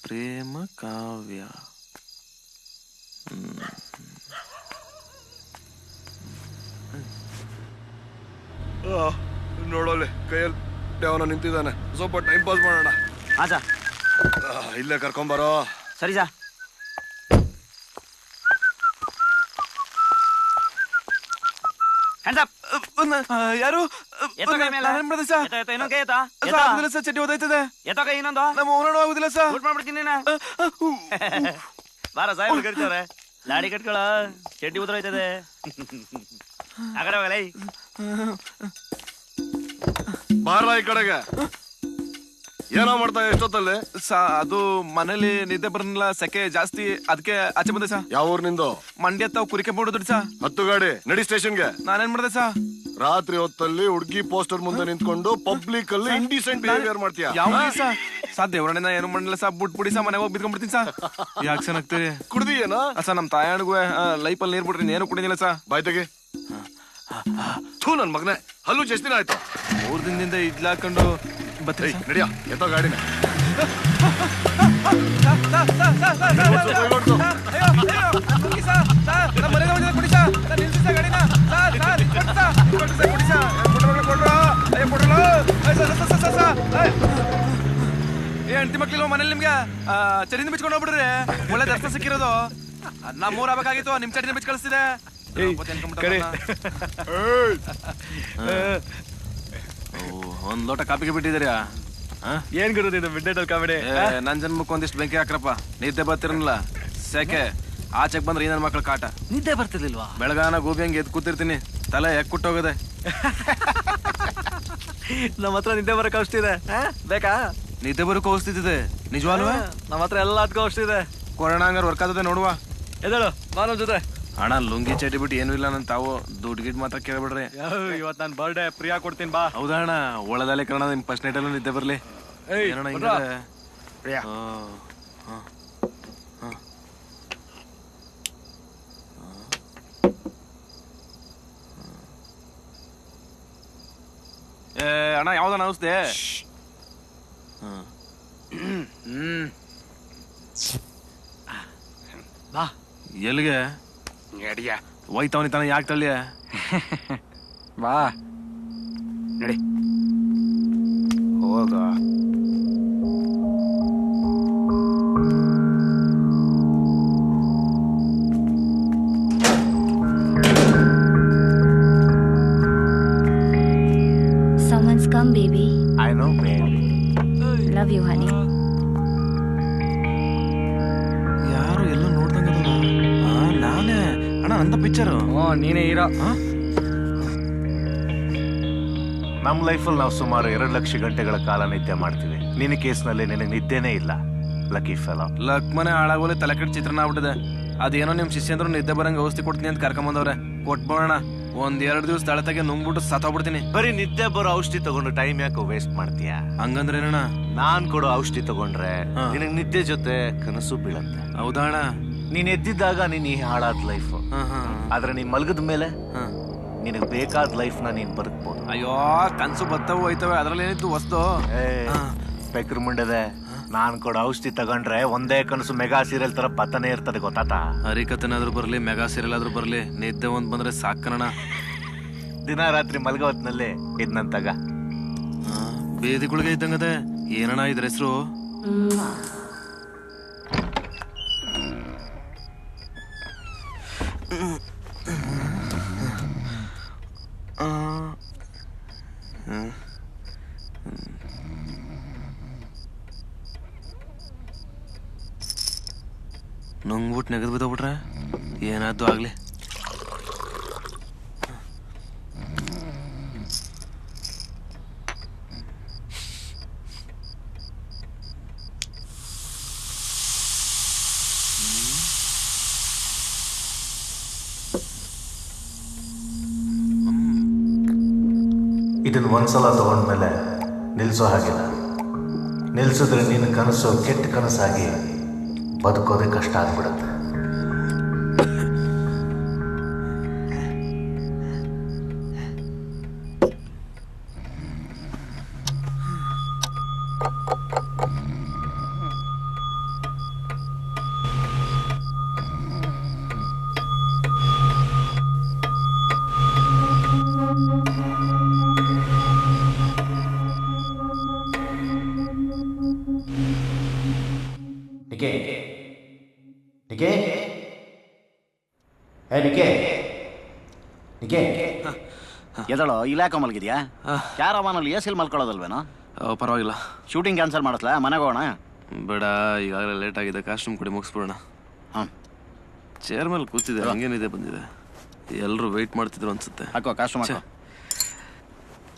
ಪ್ರೇಮ ಕಾವ್ಯ. ನೋಡೋಲೆ ಕೈಯಲ್ಲಿ ಅವನ ನಿಂತಿದ್ದಾನೆ, ಸ್ವಲ್ಪ ಟೈಮ್ ಪಾಸ್ ಮಾಡೋಣ. ಆಜಾ ಇಲ್ಲೇ ಕರ್ಕೊಂಬರೋ. ಸರಿ ಸಾ. ಯಾರು ಚಡ್ಡಿ ಓದೈತದೆ ಇನ್ನೊಂದು ನಮ್ಮ ಓನರ್ ಆಗುದಿಲ್ಲ ಸರ್. ಊಟ ಮಾಡ್ಬಿಡ್ತೀನಿ ಬಾರ ಸಾಹೇಬ್ ಕರಿತವ್ರೆ. ಲಾಡಿ ಕಟ್ಕೊಳ, ಚಡ್ಡಿ ಉದ್ರೋಯ್ತದೆ. ಆ ಕಡೆ ಹೋಗಲ್ಲ. ಬಾರ ಈ ಕಡೆಗೆ. ಏನೋ ಮಾಡ್ತಾ ಎಷ್ಟೊತ್ತಲ್ಲಿ? ಅದು ಮನೇಲಿ ನಿದ್ದೆ ಬರಲಿಲ್ಲ, ಸೆಕೆ ಜಾಸ್ತಿ, ಅದಕ್ಕೆ ಆಚೆ ಬಂದೆ ಸಾ. ಯಾವ ಊರ್ ನಿಂದು? ಮಂಡ್ಯ ತಾವ್ ಕುರಿಕೆ ಬೋರ್ಡ್ ಸಾ. 10 ಗಾಡಿ ನಡಿ ಸ್ಟೇಷನ್ಗೆ. ನಾನೇನ್ ಮಾಡಿದೆ ಸಾ? ರಾತ್ರಿ ಹೊತ್ತಲ್ಲಿ ಹುಡ್ಗಿ ಪೋಸ್ಟರ್ ಮುಂದೆ ನಿಂತ್ಕೊಂಡು ಪಬ್ಲಿಕ್ ಅಲ್ಲಿ ಇಂಡಿಸೆಂಟ್ ಬಿಹೇವಿಯರ್ ಮಾಡ್ತೀಯ. ಯಾವ ಸಾ ದೇವ್ರಣ್ಣ ಏನು ಮಾಡಿಲ್ಲ ಸಾ. ಬಿಟ್ಬಿಡಿ ಸಾ, ಮನೆಗೆ ಹೋಗಿ ಬಿದ್ಕೊಂಡ್ಬಿಡ್ತೀನಿ ಸಾ. ಯಾಕೆ ಚೆನ್ನಾಗ್ತೀರಿ? ಕುಡ್ದಿಯೇನೋ ಸಾ? ನಮ್ ತಾಯಣ್ಗೂ ಲೈಫಲ್ಲಿ ನೀರ್ ಬಿಡ್ರಿ, ಏನು ಕುಡಿದಿಲ್ಲ ಸಾ. ಬಾಯ್ತೆಗೆ. ಥೂ ನನ್ ಮಗನೇ, ಹಲ್ಲು ಎಷ್ಟು ದಿನ ಆಯ್ತು? 3 ದಿನದಿಂದ ಇಡ್ಲಾಕೊಂಡು ಬತ್ರಿ. ನಡಿಯ ಎತ್ತೋ ಗಾಡಿನ. ಹೆಂಡತಿ ಮಕ್ಳಿಲ್ವ ಮನೇಲಿ ನಿಮ್ಗೆ? ಚಡಿನ ಬಿಚ್ಕೊಂಡು ಹೋಗ್ಬಿಡ್ರಿ, ಒಳ್ಳೆ ದರ್ಶನ ಸಿಕ್ಕಿರೋದು. ನಮ್ಮೂರ್ ಆಗ್ಬೇಕಾಗಿತ್ತು, ನಿಮ್ ಚಡಿನ ಬಿಚ್ಚ ಕಳಿಸ್ತಿದೆ. ಒಂದ್ ಲೋಟ ಕಾಪಿಗೆ ಬಿಟ್ಟಿದ್ದೀರಾ? ಏನ್ ಗುರುದಿದ್ದು ಮಿಡ್ ನೈಟ್ ಕಾಮಿಡಿ? ನನ್ ಜನ್ಮಕ್ಕೆ ಒಂದಿಷ್ಟು ಬೆಂಕಿ ಹಾಕ್ರಪ್ಪ. ನಿದ್ದೆ ಬರ್ತಿರಲಿಲ್ಲ, ಸೆಕೆ ಆಚೆಗೆ ಬಂದ್ರೆ ನನ್ನ ಮಕ್ಳ ಕಾಟ. ನಿದ್ದೆ ಬರ್ತಿರ್ಲಿಲ್ವಾ? ಬೆಳಗಾನ ಗೋಬಿ ಹಂಗೆ ಎದ್ ಕೂತಿರ್ತೀನಿ, ತಲೆ ಎಕ್ಕುಟ್ಟೋಗದೆ. ನಮ್ಮ ಹತ್ರ ನಿದ್ದೆ ಬರಕ್ ಔಷಧಿ ಇದೆ, ಬೇಕಾ? ನಿದ್ದೆ ಬರಕ್ ಔಷಧಿದೆ ನಿಜವಾಲ್ವಾ? ನಮ್ಮ ಹತ್ರ ಎಲ್ಲ ಅದಕ್ಕೆ ಔಷಧಿ ಇದೆ. ಕೊರೋನಾ ಹಂಗಾರ ವರ್ಕ್ ಆಗ್ತದೆ ನೋಡುವ. ಎದಳು ಮಾನವ್ ಜೊತೆ. ಅಣ್ಣ ಲುಂಗಿ ಚಟಿ ಬಿಟ್ಟು ಏನು ಇಲ್ಲ ನನ್ ತಾವು. ದುಡ್ಡು ಗಿಡ್ ಮಾತ್ರ ಕೇಳ್ಬಿಡ್ರಿ. ಇವತ್ ನನ್ ಬರ್ಡೇ, ಪ್ರಿಯಾ ಕೊಡ್ತೀನಿ ಬಾ. ಹೌದಾ ಅಣ್ಣ? ಒಳದಲ್ಲಿ ಕಣ ನಿಮ್ ಫಸ್ಟ್ ನೈಟ್ ಅಲ್ಲೂ ನಿದ್ದೆ ಬರ್ಲಿ. ಪ್ರಿಯಾ ಅಣ್ಣ ಯಾವ್ದಣ್ಣ ಔಷಧಿ? ಬಾ. ಎಲ್ಲಿಗೆ ಒಯ್ತಾವನಿ ತಾನ? ಯಾಕೆ ತಳ್ಳಿ? ಬಾ ನಡಿ ಹೋಗ. Someone's come, baby. I know, baby. Love you, honey. ಯಾರು ಎಲ್ಲ ನೋಡ್ದಂಗದಲ್ಲ? ನಾನೇ ಅಣ್ಣ, ನಂದ ಪಿಕ್ಚರು. ನೀನೇ ಹೀರೋ. ನಮ್ಮ ಲೈಫಲ್ಲಿ ನಾವು ಸುಮಾರು 2 ಲಕ್ಷ ಗಂಟೆಗಳ ಕಾಲ ನಿದ್ದೆ ಮಾಡ್ತೀವಿ. ನಿನ್ನ ಕೇಸ್ನಲ್ಲಿ ನಿನಗೆ ನಿದ್ದೆನೇ ಇಲ್ಲ. Lucky fellow. ಲಕ್ ಮನೆ ಹಾಳಾಗೋಲೆ ತಲೆ ಕೆಟ್ಟ ಚಿತ್ರಣ ಆಗ್ಬಿಟ್ಟಿದೆ. ಅದೇನೋ ನಿಮ್ ಶಿಷ್ಯಂದ್ರು ನಿದ್ದೆ ಬರಂಗ ಔಷಧಿ ಕೊಡ್ತೀನಿ ಅಂತ ಕರ್ಕೊಂಬಂದವ್ರೆ. ಕೊಟ್ಬೋಣ. 1-2 ದಿವಸ ತಳತಾಗೆ ನುಂಗ್ಬಿಟ್ಟು ಸತ್ತೋಗ್ಬಿಡ್ತೀನಿ. ಬರೀ ನಿದ್ದೆ ಬರೋ ಔಷಧಿ ತಗೊಂಡು ಟೈಮ್ ಯಾಕೋ ವೇಸ್ಟ್ ಮಾಡ್ತೀಯಾ? ಹಂಗಂದ್ರೆ ಏನಣ್ಣ? ನಾನ್ ಕೊಡೋ ಔಷಧಿ ತಗೊಂಡ್ರೆ ನಿನಗ್ ನಿದ್ದೆ ಜೊತೆ ಕನಸು ಬೀಳಂತೆ. ಹೌದಾ ಅಣ್ಣ? ನೀನ್ ಎದ್ದಿದ್ದಾಗ ನೀನ್ ಈ ಹಾಳಾದ ಲೈಫ್, ಆದ್ರೆ ನೀನ್ ಮಲಗದ ಮೇಲೆ ನಿನಗ್ ಬೇಕಾದ ಲೈಫ್ ನ ನೀನ್ ಬದುಕ್ಬೋದು. ಅಯ್ಯೋ, ಕನ್ಸು ಬತ್ತವು ಹೋಯ್ತವೆ, ಅದ್ರಲ್ಲಿ ಏನಿತ್ತು ವಸ್ತು? ಪೆಕ್ರ ಮುಂಡದೆ ನಾನ್ ಕೊಡೋ ಔಷಧಿ ತಗೊಂಡ್ರೆ ಒಂದೇ ಕನಸು ಮೆಗಾ ಸೀರಿಯಲ್ ತರ ಪತನೇ ಇರ್ತದೆ, ಗೊತ್ತಾತ? ಹರಿಕಥನಾದ್ರೂ ಬರ್ಲಿ, ಮೆಗಾ ಸೀರಿಯಲ್ ಆದ್ರೂ ಬರ್ಲಿ, ನಿದ್ದೆ ಒಂದ್ ಬಂದ್ರೆ ಸಾಕಣ. ದಿನ ರಾತ್ರಿ ಮಲಗೋ ಹೊತ್ನಲ್ಲಿ ಇದ್ನಂತಾಗ ಬೇದಿಗಳಿಗೆ ಇದ್ದಂಗದೆ. ಏನಣ್ಣ ಇದ್ರ ಹೆಸರು? ನುಂಗ್ಬಿಟ್ಟು ನೆಗದ್ ಬಿದ್ದೋಗ್ಬಿಟ್ರೆ ಏನಾದ್ದು ಆಗ್ಲಿ. ಇದನ್ನ ಒಂದ್ಸಲ ತಗೊಂಡ್ಮೇಲೆ ನಿಲ್ಸೋ ಹಾಗಿಲ್ಲ. ನಿಲ್ಸಿದ್ರೆ ನೀನು ಕನಸು ಕೆಟ್ಟ ಕನಸಾಗಿ ಬದುಕೋದೇ ಕಷ್ಟ ಆಗ್ಬಿಡುತ್ತೆ. ಎದಳೋ ಇಲ್ಲಾಕ ಮಲಗಿದ್ಯಾ? ಕ್ಯಾರವಾನಲ್ಲಿ ಎಸಿಲ್ ಮಲ್ಕೊಳ್ಳೋದಲ್ವೇನೋ? ಪರವಾಗಿಲ್ಲ. ಶೂಟಿಂಗ್ ಕ್ಯಾನ್ಸಲ್ ಮಾಡಿಸ್ಲಾ? ಮನೆಗೆ ಹೋಗೋಣ? ಬೇಡ, ಈಗಾಗಲೇ ಲೇಟ್ ಆಗಿದೆ. ಕಾಸ್ಟ್ಯೂಮ್ ಕೊಡಿ ಮುಗಿಸ್ಬಿಡೋಣ. ಹಾಂ, ಚೇರ್ ಮೇಲೆ ಕೂತಿದೆ, ಹಂಗೇನಿದೆ ಬಂದಿದೆ. ಎಲ್ಲರೂ ವೆಯ್ಟ್ ಮಾಡ್ತಿದ್ರು ಅನ್ಸುತ್ತೆ. ಹಾಕೋ ಕಾಸ್ಟ್ಯೂಮ್ ಹಾಕೋ.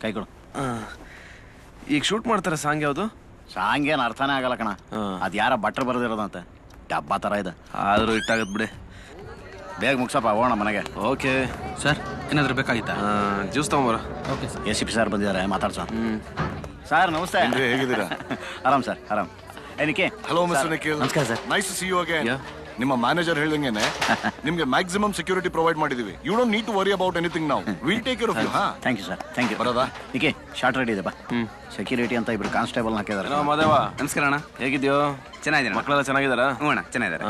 ಕೈ ಕೊಡು. ಈಗ ಶೂಟ್ ಮಾಡ್ತಾರೆ. ಸಾಂಗ್ ಯಾವುದು? ಸಾಂಗ್ ಏನು ಅರ್ಥನೇ ಆಗಲ್ಲ ಕಣ. ಅದು ಯಾರ ಭಟ್ರು ಬರೆದಿರೋದಂತೆ. ಡಬ್ಬ ಥರ ಇದೆ. ಆದರೂ ಇಟ್ಟಾಗತ್ ಬಿಡಿ. ಬೇಗ ಮುಗ್ಸಪ್ಪ, ಹೋಗೋಣ ಮನೆಗೆ. ಓಕೆ ಸರ್, ಏನಾದರೂ ಬೇಕಾಗಿತ್ತಾ? ಜ್ಯೂಸ್ ತಗೊಂಬರ. Okay sir. A C P sir ಬಂದಿದ್ದಾರೆ, ಮಾತಾಡ್ಸೋ. ಸರ್ ನಮಸ್ತೆ. ಹೇಗಿದ್ದೀರಾ? ಆರಾಮ್ ಸರ್, ಆರಾಮ್. ಏನಕ್ಕೆ? Hello mister Nikhil. ನಮಸ್ಕಾರ sir. Nice to see you again. Yeah. ನಿಮ್ಮ ಮ್ಯಾನೇಜರ್ ಹೇಳ್ದಂಗೆನೆ ನಿಮ್ಗೆ ಮ್ಯಾಕ್ಸಿಮಮ್ ಸೆಕ್ಯೂರಿಟಿ ಪ್ರೊವೈಡ್ ಮಾಡಿದೀವಿ. You don't need to worry about anything now. Will take care of you. ಹಾ, thank you sir, thank you. ಬರೋದಾ? ನಿಕ್ಕೆ shirt ready ಇದೆ ಬಾ. Security ಅಂತ ಇಬ್ರು ಕಾನ್ಸ್ಟೇಬಲ್ ಹಾಕಿದ್ದಾರೆ. ಏನೋ ಮಾದೇವ, ನಮಸ್ಕಾರ ಅಣ್ಣ. ಹೇಗಿದ್ಯೋ? ಚೆನ್ನಾಗಿದ್ದೀನಿ. ಮಕ್ಕಳೆಲ್ಲ ಚೆನ್ನಾಗಿದ್ದಾರಾ? ಹ್ಞೂ ಅಣ್ಣ, ಚೆನ್ನಾಗಿದ್ದಾರೆ.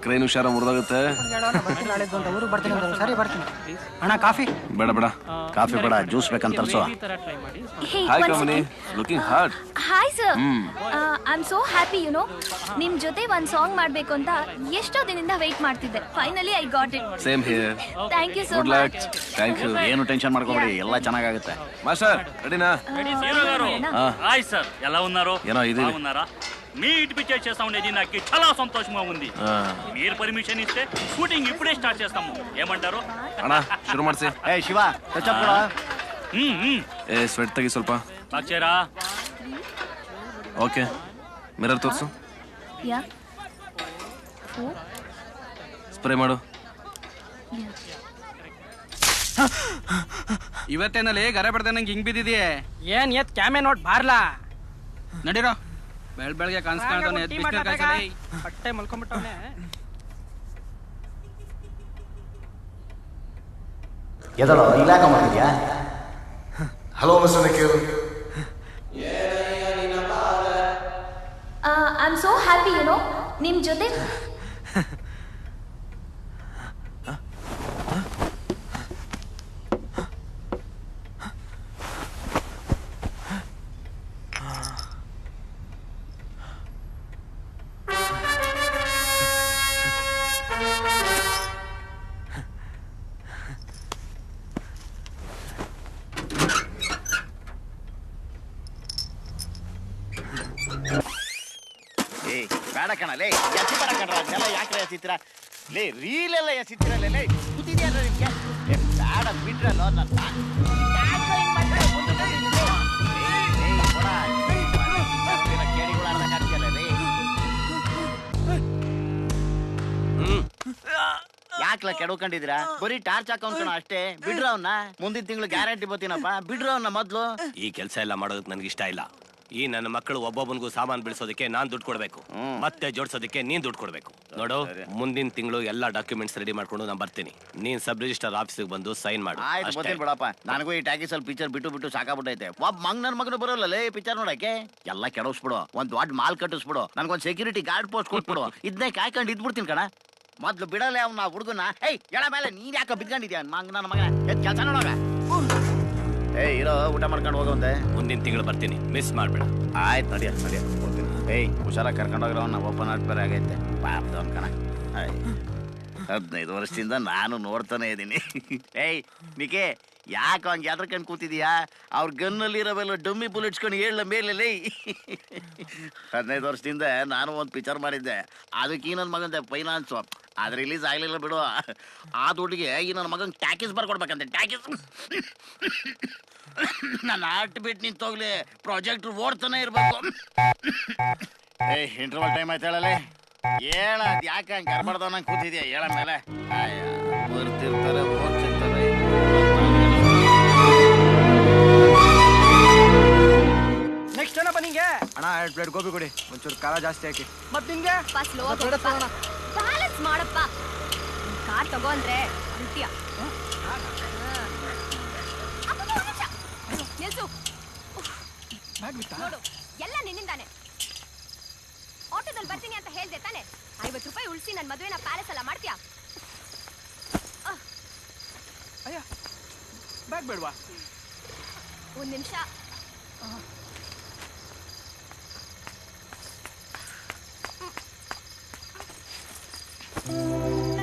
ಕ್ರೈನ್ ಹುಷಾರ ಮುರಿದಾಗುತ್ತೆ. ಅಣ್ಣ ಕಾಫಿ ಬೇಡ ಬೇಡ, ಕಾಫಿ ಬೇಡ, ಜ್ಯೂಸ್ ಬೇಕಂತ ತರಿಸೋ. Hey, hi one ಕಮನಿ, second. Looking hard. Hi sir. I'm so happy, you know. ನಿಮ್ ಜೊತೆ ಒಂದ್ ಸಾಂಗ್ ಮಾಡ್ಬೇಕು ಅಂತ ಎಷ್ಟೋ ದಿನದಿಂದ ವೇಟ್ ಮಾಡ್ತಿದ್ದೆ. Finally I got it. Same here. Thank you so good luck. Much. Thank you. ಏನು ಟೆನ್ಷನ್ ಮಾಡ್ಕೊಬೇಡಿ, ಎಲ್ಲ ಚೆನ್ನಾಗಾಗುತ್ತೆ. ಮಾಸ್ಟರ್ ರೆಡಿನಾ? హాయ్ సార్, ఎలా ఉన్నారు? ಏನೋ ఇది. బాగున్నారా? మీ ఇటు పిక్చర్ చేస్తా ఉండేది నాకు చాలా సంతోషంగా ఉంది. మీరు పర్మిషన్ ఇస్తే షూటింగ్ ఇప్పుడే స్టార్ట్ చేస్తాము. ఏమంటారు? ಅಣ್ಣ ಶುರು ಮಾಡಿಸಿ. ಏ ಶಿವ, ಟಚ್ ಅಪ್ ಕೊಡ. ಏ ಸ್ವೆಟ್ ತೆಗಿ ಸ್ವಲ್ಪ. అక్షరా ಓಕೆ, ಮಿರರ್ ತೋರಿಸು. ಯಾ. ಸ್ಪ್ರೇ ಮಾಡು. ಇವತ್ತೇನಲ್ಲಿ ಗರೆ ಬಡ್ದೆ ನಂಗೆ ಹಿಂಗ್ ಬಿದ್ದಿದೆಯೇ. ಏನ್ ಎತ್ ಕ್ಯಾಮೆ ನೋಟ್ ಬಾರ್ಲಾ. ನಡೀರೋ, ಬೆಳಗ್ಗೆ ಕಾಣಿಸ್ಕೊಂಡವನೆ ಹೊಟ್ಟೆ ಮಲ್ಕೊಂಡ್ಬಿಟ್ಟವನೆ. ಎದಳೋ ಇಲ್ಲಾಕ ಮಾಡಿದ್ಯಾ? Hello mister Nikhil. I'm so happy, you know. ನಿಮ್ ಜೊತೆ ಏ ಬೇಡ ಕಣ ಲೇ, ಎಸಿ ಬೇಡ ಕಣ್ರ. ಅದನ್ನೆಲ್ಲ ಯಾಕೆ ಎಸಿತೀರ ಲೇ? ರೀಲೆಲ್ಲ ಎಸಿತೀರಲ್ಲ ಲೇ, ಕೂತಿದ್ಯಲ್ಲ ನಿಮ್ಗೆ? ಏ ಬೇಡ ಬಿಟ್ರಲ್ಲ ನನ್ನ. ಯಾಕ್ಲ ಕೆಡ್ಕೊಂಡಿದ್ದೀರಾ? ಬರೀ ಟಾರ್ಚ್ ಹಾಕೊಂಡ್ ಕಣ ಅಷ್ಟೇ. ಬಿಡ್ರ ಅವನ್ನ, ಮುಂದಿನ ತಿಂಗಳು ಗ್ಯಾರಂಟಿ ಬರ್ತೀನಪ್ಪ. ಬಿಡ್ರ ಅವನ್ನ ಮೊದ್ಲು. ಈ ಕೆಲಸ ಎಲ್ಲ ಮಾಡೋದಕ್ಕೆ ನನಗೆ ಇಷ್ಟ ಇಲ್ಲ. ಈ ನನ್ನ ಮಕ್ಕಳು ಒಬ್ಬೊಬ್ಬನಿಗೂ ಸಾಮಾನು ಬಿಡಿಸೋದಕ್ಕೆ ನಾನ್ ದುಡ್ಡು ಕೊಡ್ಬೇಕು, ಮತ್ತೆ ಜೋಡಿಸೋದಕ್ಕೆ ನೀನ್ ದುಡ್ಡು ಕೊಡ್ಬೇಕು. ನೋಡು, ಮುಂದಿನ ತಿಂಗಳು ಎಲ್ಲ ಡಾಕ್ಯುಮೆಂಟ್ಸ್ ರೆಡಿ ಮಾಡ್ಕೊಂಡು ನಾನು ಬರ್ತೀನಿ. ನೀನ್ ಸಬ್ ರಿಜಿಸ್ಟರ್ ಆಫೀಸಿಗೆ ಬಂದು ಸೈನ್ ಮಾಡು. ಆಯ್ತು, ಅಷ್ಟೇ. ಬರ್ತೀನಿ ಬಿಡಪ್ಪ. ನನಗೂ ಈ ಟ್ಯಾಕೀಸ್ ಅಲ್ಲಿ ಪಿಕ್ಚರ್ ಬಿಟ್ಟು ಸಾಕಾಗ್ಬಿಟ್ಟೈತೆ. ಒಬ್ಬ ನನ್ನ ಮಗನು ಬರೋಲ್ಲ ಪಿಕ್ಚರ್ ನೋಡಕ್ಕೆ. ಎಲ್ಲ ಕೆಡವಿಸ್ಬಿಡು, ಒಂದ್ ದೊಡ್ಡ ಮಾಲ್ ಕಟ್ಟಿಸ್ಬಿಡು, ನನ್ಗೊಂದ್ ಸೆಕ್ಯೂರಿಟಿ ಗಾರ್ಡ್ ಪೋಸ್ಟ್ ಕೊಟ್ಬಿಡು. ಇದನ್ನೇ ಕಾಯ್ಕೊಂಡು ಇದ್ಬಿಡ್ತೀನಿ ಕಣ. ಮೊದ್ಲು ಬಿಡಲ್ಲ ಅವ್ನ ಹುಡುಗನ. ಏಯ್ ಎಳ ಮೇಲೆ ನೀನ್ ಯಾಕ ಬಿದ್ಕೊಂಡಿದ್ಯಾ? ನನ್ನ ಮಗ ಎದ್ ಕೆಲಸ ನೋಡೋಗ. ಏಯ್ ಇರೋ, ಊಟ ಮಾಡ್ಕೊಂಡು ಹೋಗೋಂತೆ. ಮುಂದಿನ ತಿಂಗಳು ಬರ್ತೀನಿ, ಮಿಸ್ ಮಾಡ್ಬೇಡ. ಆಯ್ತು, ನಡಿಯ ಹೋಗ್ತೀನಿ. ಏಯ್ ಹುಷಾರಾಗಿ ಕರ್ಕೊಂಡೋಗ್ರ. ಅವ್ನ ಓಪನ್ ಆರ್ಟ್ ಬೇರೆ ಆಗೈತೆ. ಪಾಪದವನ್ ಕಣ. 15 ವರ್ಷದಿಂದ ನಾನು ನೋಡ್ತಾನೆ ಇದ್ದೀನಿ. ಏಯ್ ನಿಕೆ, ಯಾಕೆ ಹಂಗೆ ಯಾವ್ದ್ರ ಕಣ್ ಕೂತಿದೀಯಾ? ಅವ್ರ ಗನ್ನಲ್ಲಿ ಇರೋವೆಲ್ಲ ಡಮ್ಮಿ ಬುಲೆಟ್ಸ್ಕೊಂಡು ಹೇಳ ಮೇಲೆ. 15 ವರ್ಷದಿಂದ ನಾನು ಒಂದು ಪಿಕ್ಚರ್ ಮಾಡಿದ್ದೆ. ಅದಕ್ಕೆ ಈ ನನ್ನ ಮಗಂದೆ ಫೈನಾನ್ಸು. ಅದು ರಿಲೀಸ್ ಆಗಲಿಲ್ಲ ಬಿಡು. ಆ ದುಡ್ಡಿಗೆ ಈ ನನ್ನ ಮಗನ್ ಟ್ಯಾಕೀಸ್ ಬರ್ಕೊಡ್ಬೇಕಂತೆ. ಟ್ಯಾಕೀಸ್ ನಾನು ಆರ್ಟ್ ಬಿಟ್ಟು ನಿಂತೋಗ್ಲಿ, ಪ್ರಾಜೆಕ್ಟ್ ಓಡ್ತಾನೆ ಇರ್ಬೇಕು. ಏಯ್ ಇಂಟರ್ವಲ್ ಟೈಮ್ ಆಯ್ತು, ಹೇಳಲೇ ಹೇಳ. ಅದು ಯಾಕೆ ಹಂಗೆ ಗರ್ಬಡ್ದವನಂಗೆ ಕೂತಿದ್ಯಾ? ಹೇಳ ಮೇಲೆ. ಬರ್ತಿರ್ತಾರೆ, ಓದ್ತಿರ್ತಾರೆ. ನೆಕ್ಸ್ಟ್ ಏನಪ್ಪ ನಿಂಗೆ? ಅಣ್ಣ 2 ಪ್ಲೇಟ್ ಗೋಬಿ ಕೊಡಿ, ಒಂಚೂರು ಖಾರ ಜಾಸ್ತಿ ಹಾಕಿ. ಮತ್ ನಿಂಗೆ? ಬ್ಯಾಲೆನ್ಸ್ ಮಾಡಪ್ಪ. ಕಾರ್ ತಗೋ ಅಂದ್ರೆ ಅಂತೀಯ. ನಿಲ್ಸು. ನೋಡು, ಎಲ್ಲ ನಿನ್ನಿಂದಾನೆ. ಆಟೋದಲ್ಲಿ ಬರ್ತೀನಿ ಅಂತ ಹೇಳ್ದೆ ತಾನೆ? 50 ರೂಪಾಯಿ ಉಳಿಸಿ ನನ್ನ ಮದುವೆನ ಪ್ಯಾಲೇಸ್ ಎಲ್ಲ ಮಾಡ್ತೀಯಾ? ಅಯ್ಯ, ಬ್ಯಾಗ್ ಬೇಡವಾ? ಒಂದ್ ನಿಮಿಷ.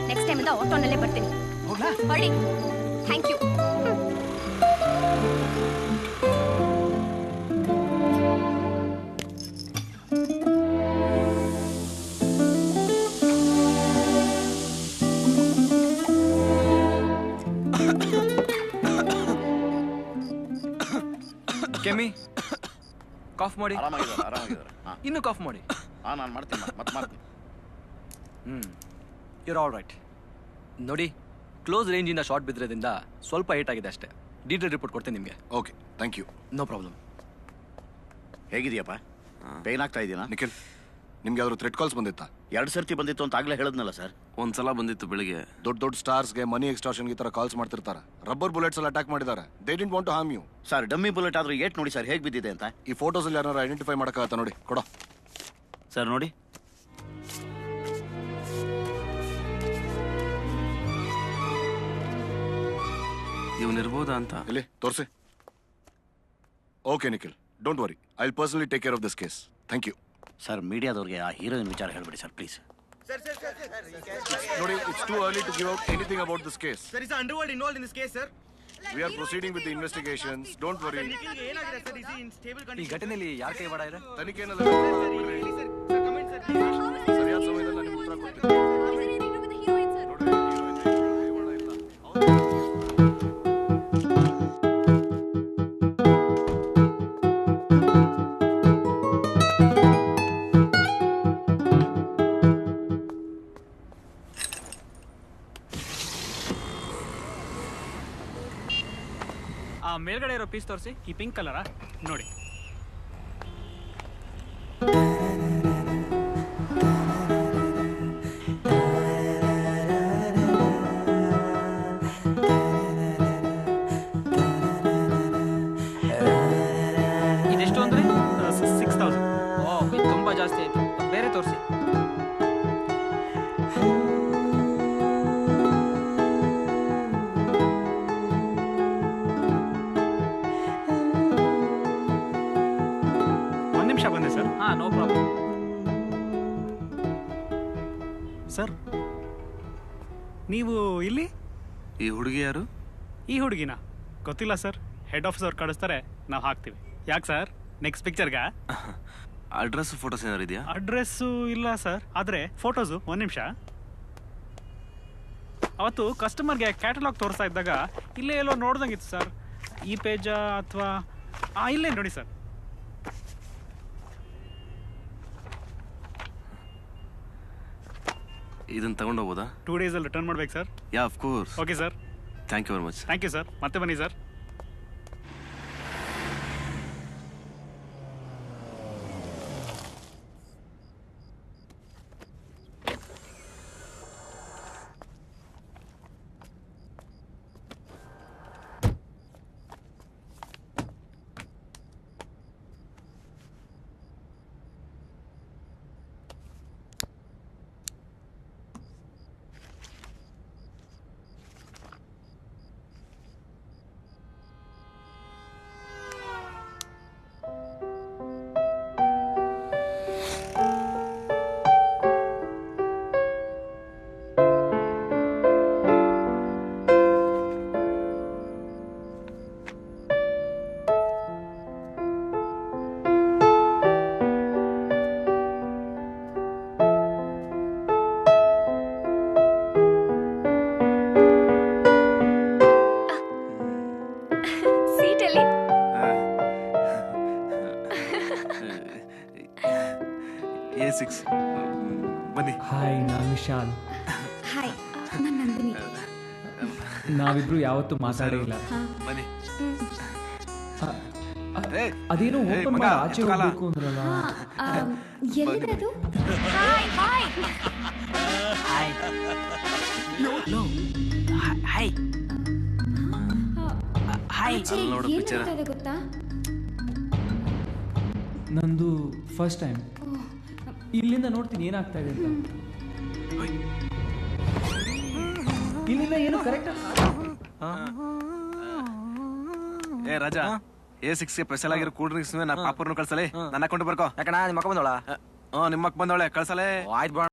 ನೆಕ್ಸ್ಟ್ ಟೈಮ್ ಇಂದ ಆಟೋನಲ್ಲೇ ಬರ್ತೀನಿ. ಹೋಗ್ಲಾ? ಹೊಡಿ. Thank you. ಕೆಮ್ಮಿ ಕಾಫ್ ಮಾಡಿ. ಆರಾಮಾಗಿದ್ದಾರೆ. ಇನ್ನು ಕಾಫ್ ಮಾಡಿ. ನಾನು ಮಾಡ್ತೀನಿ, ಮತ್ತೆ ಮಾಡ್ತೀನಿ. You're all right. ನೋಡಿ, ಕ್ಲೋಸ್ ರೇಂಜಿಂದ ಶಾರ್ಟ್ ಬಿದ್ದಿರೋದ್ರಿಂದ ಸ್ವಲ್ಪ ಏಟ್ ಆಗಿದೆ ಅಷ್ಟೇ. ಡೀಟೇಲ್ ರಿಪೋರ್ಟ್ ಕೊಡ್ತೀನಿ ನಿಮಗೆ. Okay, thank you. No problem. ಹೇಗಿದೆಯಪ್ಪ? ಪೇನ್ ಆಗ್ತಾ ಇದೆಯಾ? ನಿಖಿಲ್, ನಿಮ್ಗೆ ಯಾವ್ದಾದ್ರು ಥ್ರೆಡ್ ಕಾಲ್ಸ್ ಬಂದಿತ್ತಾ? 2 ಸರ್ತಿ ಬಂದಿತ್ತು ಅಂತ ಆಗ್ಲೇ ಹೇಳಿದ್ನಲ್ಲ ಸರ್. ಒಂದ್ಸಲ ಬಂದಿತ್ತು ಬೆಳಿಗ್ಗೆ. ದೊಡ್ಡ ದೊಡ್ಡ ಸ್ಟಾರ್ಸ್ಗೆ ಮನಿ ಎಕ್ಸ್ಟಾರ್ಷನ್ ಈ ತರ ಕಾಲ್ಸ್ ಮಾಡ್ತಿರ್ತಾರೆ. ರಬ್ಬರ್ ಬುಲೆಟ್ಸ್ ಎಲ್ಲ ಅಟ್ಯಾಕ್ ಮಾಡಿದ್ದಾರೆ. They didn't want to harm you. Sir, dummy bullet ಆದ್ರೂ ಏಟ್ ನೋಡಿ ಸರ್ ಹೇಗೆ ಬಿದ್ದಿದೆ ಅಂತ. ಈ ಫೋಟೋಸ್ ಅಲ್ಲಿ ಯಾರು ಐಡೆಂಟಿಫೈ ಮಾಡಕ್ಕಾಗತ್ತಾ? ನೋಡಿ, ಕೊಡೋ ಸರ್. ನೋಡಿ, ಇವನಿರ್ಬೋದಾ ಅಂತ. ಇಲ್ಲಿ ತೋರಿಸಿ. Okay Nikhil, don't worry, I will personally take care of this case. Thank you. Sir, ಮೀಡಿಯಾದವ್ರಿಗೆ ಆ ಹೀರೋಯಿನ್ ವಿಚಾರ ಹೇಳ್ಬಿಡಿ ಸರ್, ಪ್ಲೀಸ್. ನೋಡಿ, it's too early to give out anything about this case. There is an underworld involved in this case, sir. We are proceeding with the investigations. Don't worry. ನಿಖಿಲ್ಗೆ ಏನಾಗಿದೆ sir? Is he in stable ಈ condition? ಘಟನೆಯಲ್ಲಿ ಯಾರ ಕೈ ವಾಡ ಇದೆ? ತನಿಖೆನಲ್ಲಿ ಹೇಳಿ sir. Sir, come in, sir. ಸರಿಯಾದ ಸಮಯದಲ್ಲಿ ನಾನು ನಿಮ್ಗೆ ಉತ್ತರ ಕೊಡ್ತೀನಿ. ನೋಡಿ, heroine ಕೈವಾಡ ಇಲ್ಲ. ಆ ಮೇಲ್ಗಡೆ ಇರೋ ಪೀಸ್ ತೋರಿಸಿ. ಈ ಪಿಂಕ್ ಕಲರಾ? ನೋಡಿ. ಇದೆಷ್ಟು ಅಂದ್ರೆ 6000. ಓ, ಇದು ತುಂಬಾ ಜಾಸ್ತಿ ಆಯ್ತು. ಬೇರೆ ತೋರಿಸಿ. ಬಂದೆ ಸರ್. No problem sir. ನೀವು ಇಲ್ಲಿ? ಈ ಹುಡುಗಿ ಯಾರು? ಈ ಹುಡುಗಿನ ಗೊತ್ತಿಲ್ಲ ಸರ್. ಹೆಡ್ ಆಫೀಸ್ ಅವ್ರು ಕಳಿಸ್ತಾರೆ, ನಾವು ಹಾಕ್ತೀವಿ. ಯಾಕೆ ಸರ್, ನೆಕ್ಸ್ಟ್ ಪಿಕ್ಚರ್ಗ? ಅಡ್ರೆಸ್ ಫೋಟೋಸ್ ಏನಾರು ಇದೆಯಾ? ಅಡ್ರೆಸ್ಸು ಇಲ್ಲ ಸರ್, ಆದರೆ ಫೋಟೋಸು. 1 ನಿಮಿಷ. ಅವತ್ತು ಕಸ್ಟಮರ್ಗೆ ಕ್ಯಾಟಲಾಗ್ ತೋರಿಸ್ತಾ ಇದ್ದಾಗ ಇಲ್ಲೇ ಎಲ್ಲೋ ನೋಡ್ದಂಗಿತ್ತು ಸರ್. ಈ ಪೇಜಾ ಅಥವಾ ಇಲ್ಲೇ ನೋಡಿ ಸರ್. ಇದನ್ನ ತಗೊಂಡೋಗ್ಬೋದಾ? 2 ಡೇಸಲ್ಲಿ ರಿಟರ್ನ್ ಮಾಡ್ಬೇಕು sir. Yeah, of course. Okay sir. Thank you very much. Thank you sir. ಮತ್ತೆ ಬನ್ನಿ ಸರ್. A6 ಬನ್ನಿ. ಹಾಯ್, ನಾನು ವಿಶಾಲ್. ಹಾಯ್, ನಾನು ನಂದಿನಿ. ನಾವಿಬ್ರು ಯಾವತ್ತೂ ಮಾತಾಡೇ ಇಲ್ಲ. ಬನ್ನಿ. ಅದೇನೋ ಓಪನ್ ಮಾಡಿ ಆಚೆ ಹೋಗ್ಬೇಕು ಅಂದ್ರಲ್ಲ. ಎಲ್ಲಿರೋದು? Hi hi hi hi. ಏನ್ ಮಾಡ್ತಾ ಇದೆ ಗೊತ್ತಾ? ನಂದು ಫಸ್ಟ್ ಟೈಮ್. ಇಲ್ಲಿಂದ ನೋಡ್ತೀನಿ ಏನಾಗ್ತಾ ಇದೆ ಅಂತ. ಇಲ್ಲಿಂದ ಏನು ಕರೆಕ್ಟ್. ಏ ರಾಜಾ, A6 ಗೆ ಸ್ಪೆಷಲ್ ಆಗಿರೋ ಕೂಲ್ ಡ್ರಿಂಕ್ಸ್ ಪಾಪರ್ನು ಕಳ್ಸಲೇ. ನನ್ನ ಅಕೌಂಟ್ ಬರ್ಕೋ. ಯಾಕಣ್ಣ ನಿಮ್ಮ ಮಕ್ಕ ಬಂದೋಳ? ನಿಮ್ಮಕ್ ಬಂದವಳೆ ಕಳ್ಸಲೇ. ಆಯ್ತು.